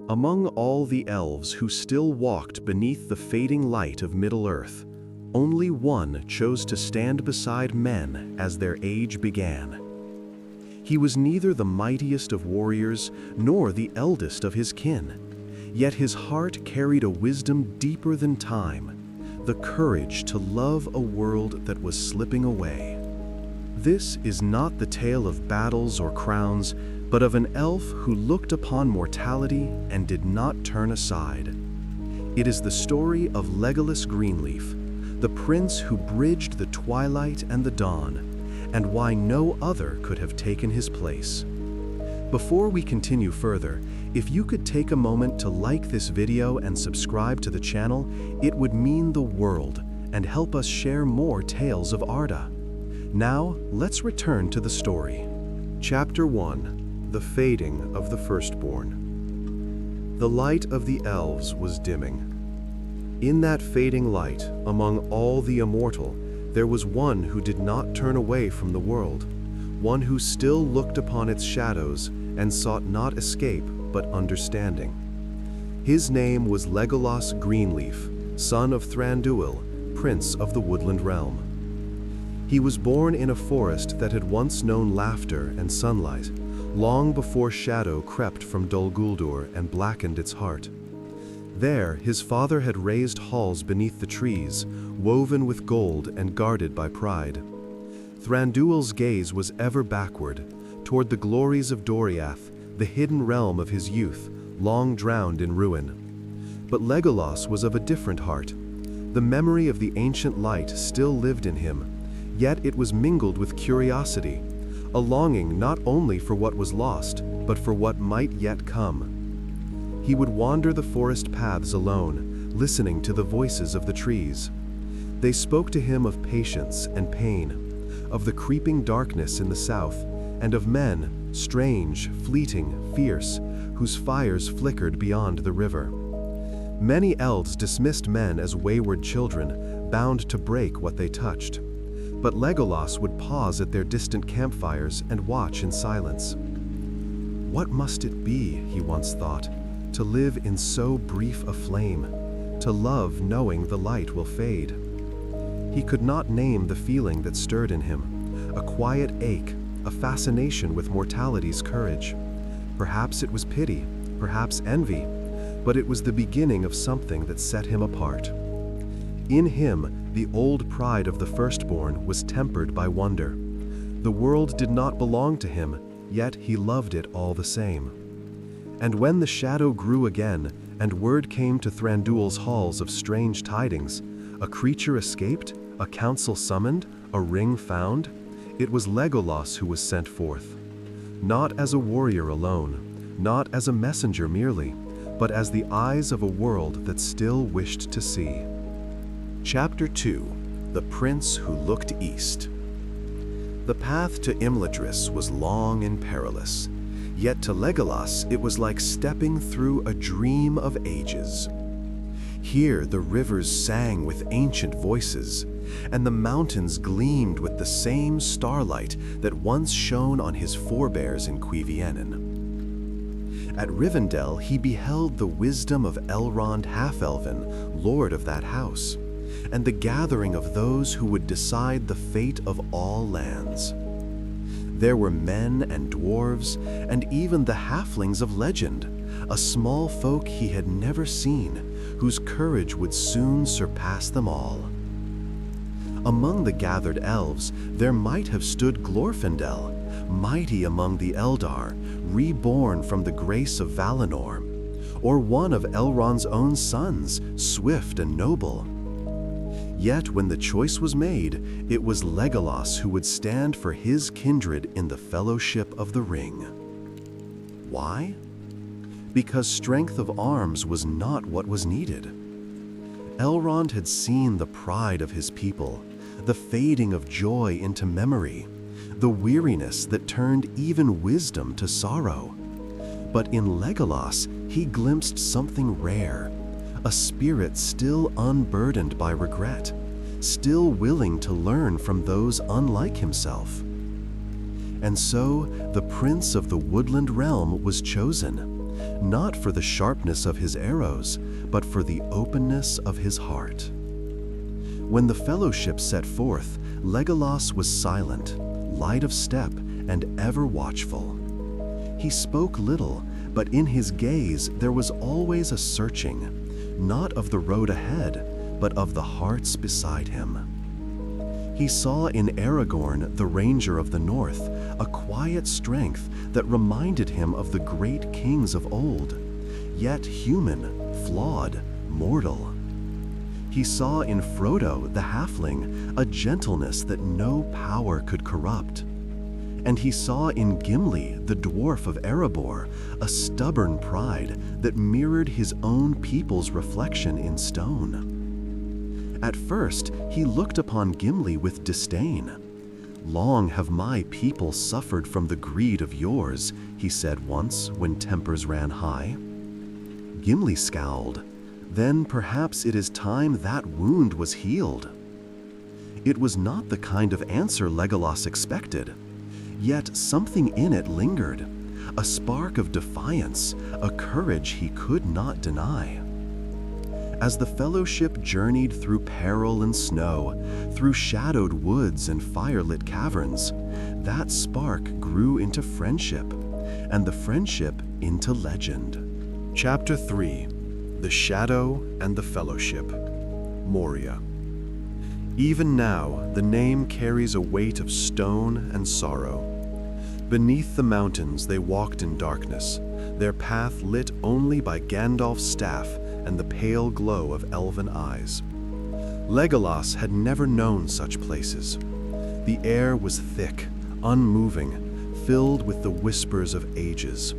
Among all the elves who still walked beneath the fading light of Middle-earth, only one chose to stand beside men as their age began. He was neither the mightiest of warriors nor the eldest of his kin, yet his heart carried a wisdom deeper than time, the courage to love a world that was slipping away. This is not the tale of battles or crowns, but of an elf who looked upon mortality and did not turn aside. It is the story of Legolas Greenleaf, the prince who bridged the twilight and the dawn, and why no other could have taken his place. Before we continue further, if you could take a moment to like this video and subscribe to the channel, it would mean the world and help us share more tales of Arda. Now, let's return to the story. Chapter 1: The Fading of the Firstborn. The light of the elves was dimming. In that fading light, among all the immortal, there was one who did not turn away from the world, one who still looked upon its shadows and sought not escape but understanding. His name was Legolas Greenleaf, son of Thranduil, prince of the Woodland Realm. He was born in a forest that had once known laughter and sunlight, long before shadow crept from Dol Guldur and blackened its heart. There, his father had raised halls beneath the trees, woven with gold and guarded by pride. Thranduil's gaze was ever backward, toward the glories of Doriath, the hidden realm of his youth, long drowned in ruin. But Legolas was of a different heart. The memory of the ancient light still lived in him, yet it was mingled with curiosity, a longing not only for what was lost, but for what might yet come. He would wander the forest paths alone, listening to the voices of the trees. They spoke to him of patience and pain, of the creeping darkness in the south, and of men, strange, fleeting, fierce, whose fires flickered beyond the river. Many elves dismissed men as wayward children, bound to break what they touched. But Legolas would pause at their distant campfires and watch in silence. What must it be, he once thought, to live in so brief a flame, to love knowing the light will fade? He could not name the feeling that stirred in him, a quiet ache, a fascination with mortality's courage. Perhaps it was pity, perhaps envy, but it was the beginning of something that set him apart. In him, the old pride of the firstborn was tempered by wonder. The world did not belong to him, yet he loved it all the same. And when the shadow grew again, and word came to Thranduil's halls of strange tidings, a creature escaped, a council summoned, a ring found, it was Legolas who was sent forth. Not as a warrior alone, not as a messenger merely, but as the eyes of a world that still wished to see. Chapter 2: The Prince Who Looked East. The path to Imladris was long and perilous, yet to Legolas it was like stepping through a dream of ages. Here the rivers sang with ancient voices, and the mountains gleamed with the same starlight that once shone on his forebears in Cuiviénen. At Rivendell he beheld the wisdom of Elrond Half-Elven, lord of that house, and the gathering of those who would decide the fate of all lands. There were men and dwarves, and even the halflings of legend, a small folk he had never seen, whose courage would soon surpass them all. Among the gathered elves, there might have stood Glorfindel, mighty among the Eldar, reborn from the grace of Valinor, or one of Elrond's own sons, swift and noble. Yet when the choice was made, it was Legolas who would stand for his kindred in the Fellowship of the Ring. Why? Because strength of arms was not what was needed. Elrond had seen the pride of his people, the fading of joy into memory, the weariness that turned even wisdom to sorrow. But in Legolas, he glimpsed something rare, a spirit still unburdened by regret, still willing to learn from those unlike himself. And so, the Prince of the Woodland Realm was chosen, not for the sharpness of his arrows, but for the openness of his heart. When the fellowship set forth, Legolas was silent, light of step, and ever watchful. He spoke little, but in his gaze there was always a searching, not of the road ahead, but of the hearts beside him. He saw in Aragorn, the Ranger of the North, a quiet strength that reminded him of the great kings of old, yet human, flawed, mortal. He saw in Frodo, the halfling, a gentleness that no power could corrupt. And he saw in Gimli, the dwarf of Erebor, a stubborn pride that mirrored his own people's reflection in stone. At first, he looked upon Gimli with disdain. "Long have my people suffered from the greed of yours," he said once when tempers ran high. Gimli scowled. Then perhaps it is time that wound was healed. It was not the kind of answer Legolas expected. Yet something in it lingered, a spark of defiance, a courage he could not deny. As the fellowship journeyed through peril and snow, through shadowed woods and firelit caverns, that spark grew into friendship, and the friendship into legend. Chapter 3: The Shadow and the Fellowship. Moria. Even now, the name carries a weight of stone and sorrow. Beneath the mountains they walked in darkness, their path lit only by Gandalf's staff and the pale glow of elven eyes. Legolas had never known such places. The air was thick, unmoving, filled with the whispers of ages.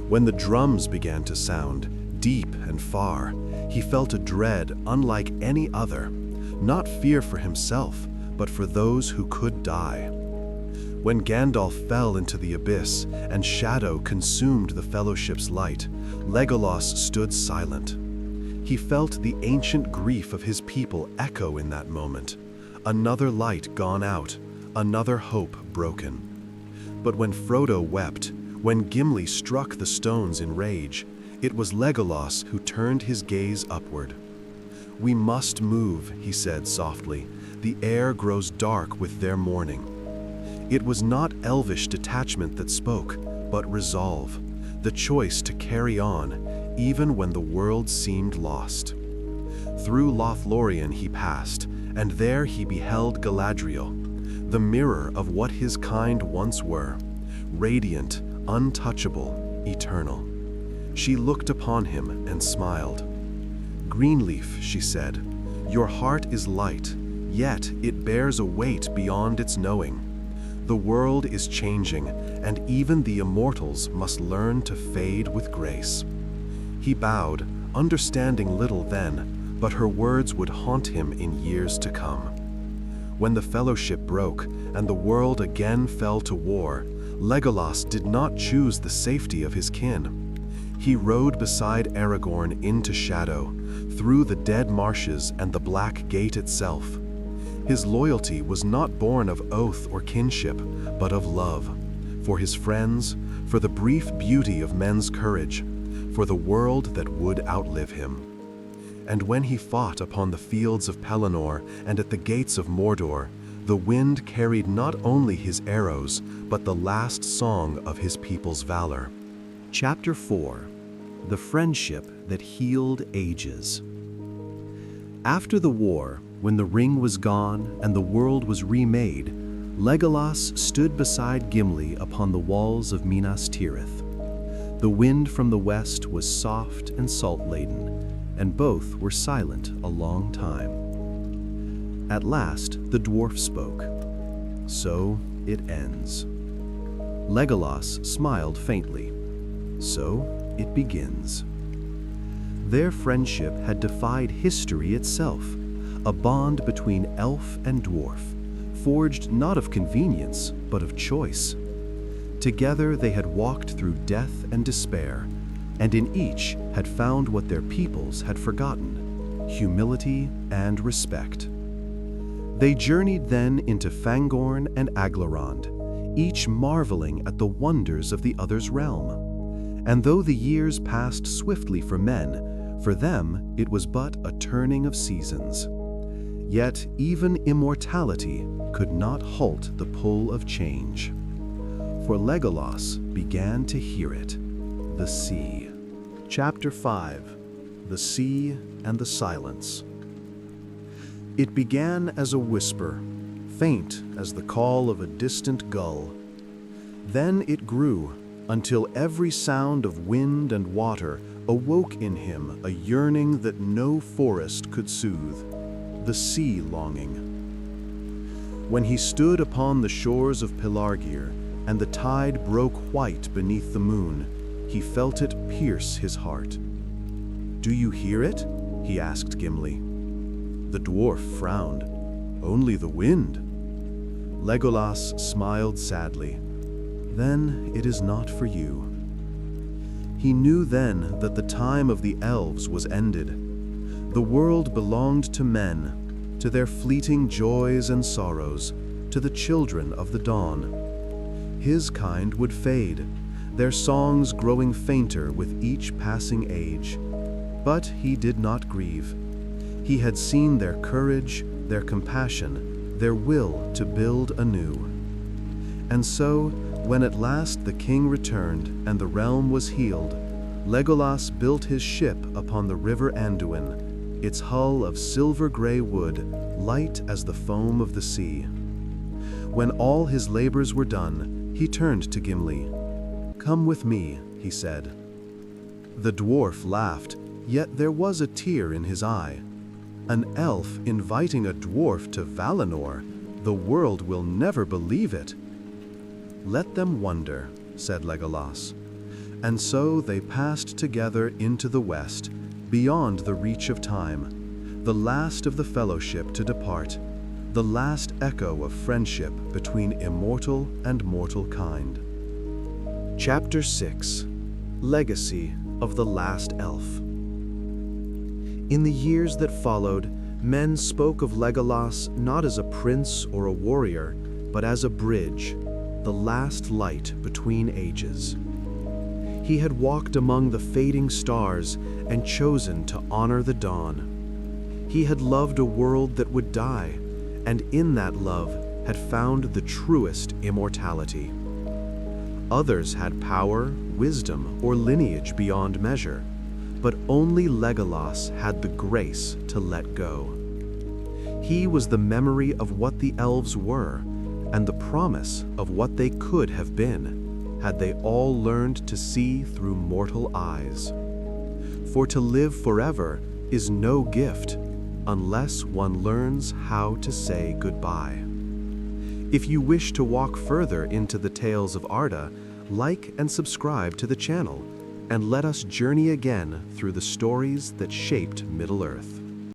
When the drums began to sound, deep and far, he felt a dread unlike any other, not fear for himself, but for those who could die. When Gandalf fell into the abyss and shadow consumed the fellowship's light, Legolas stood silent. He felt the ancient grief of his people echo in that moment. Another light gone out, another hope broken. But when Frodo wept, when Gimli struck the stones in rage, it was Legolas who turned his gaze upward. "We must move," he said softly. "The air grows dark with their mourning." It was not elvish detachment that spoke, but resolve, the choice to carry on, even when the world seemed lost. Through Lothlorien he passed, and there he beheld Galadriel, the mirror of what his kind once were, radiant, untouchable, eternal. She looked upon him and smiled. "Greenleaf," she said, "your heart is light, yet it bears a weight beyond its knowing. The world is changing, and even the immortals must learn to fade with grace." He bowed, understanding little then, but her words would haunt him in years to come. When the fellowship broke, and the world again fell to war, Legolas did not choose the safety of his kin. He rode beside Aragorn into shadow, through the dead marshes and the Black Gate itself. His loyalty was not born of oath or kinship, but of love, for his friends, for the brief beauty of men's courage, for the world that would outlive him. And when he fought upon the fields of Pelennor and at the gates of Mordor, the wind carried not only his arrows, but the last song of his people's valor. Chapter 4: The Friendship that Healed Ages. After the war, when the ring was gone and the world was remade, Legolas stood beside Gimli upon the walls of Minas Tirith. The wind from the west was soft and salt-laden, and both were silent a long time. At last the dwarf spoke. "So it ends." Legolas smiled faintly. "So it begins." Their friendship had defied history itself, a bond between elf and dwarf, forged not of convenience, but of choice. Together they had walked through death and despair, and in each had found what their peoples had forgotten: humility and respect. They journeyed then into Fangorn and Aglarond, each marveling at the wonders of the other's realm. And though the years passed swiftly for men, for them it was but a turning of seasons. Yet even immortality could not halt the pull of change. For Legolas began to hear it, the sea. Chapter 5: The Sea and the Silence. It began as a whisper, faint as the call of a distant gull. Then it grew, until every sound of wind and water awoke in him a yearning that no forest could soothe, the sea longing. When he stood upon the shores of Pelargir, and the tide broke white beneath the moon, he felt it pierce his heart. "Do you hear it?" he asked Gimli. The dwarf frowned. "Only the wind." Legolas smiled sadly. "Then it is not for you." He knew then that the time of the elves was ended. The world belonged to men, to their fleeting joys and sorrows, to the children of the dawn. His kind would fade, their songs growing fainter with each passing age. But he did not grieve. He had seen their courage, their compassion, their will to build anew. And so, when at last the king returned and the realm was healed, Legolas built his ship upon the river Anduin, its hull of silver-gray wood, light as the foam of the sea. When all his labors were done, he turned to Gimli. "Come with me," he said. The dwarf laughed, yet there was a tear in his eye. An elf inviting a dwarf to Valinor, the world will never believe it. "Let them wonder," said Legolas. And so they passed together into the west, beyond the reach of time, the last of the fellowship to depart, the last echo of friendship between immortal and mortal kind. Chapter 6: Legacy of the Last Elf. In the years that followed, men spoke of Legolas not as a prince or a warrior, but as a bridge, the last light between ages. He had walked among the fading stars and chosen to honor the dawn. He had loved a world that would die, and in that love had found the truest immortality. Others had power, wisdom, or lineage beyond measure, but only Legolas had the grace to let go. He was the memory of what the elves were, and the promise of what they could have been, had they all learned to see through mortal eyes. For to live forever is no gift, unless one learns how to say goodbye. If you wish to walk further into the tales of Arda, like and subscribe to the channel, and let us journey again through the stories that shaped Middle-earth.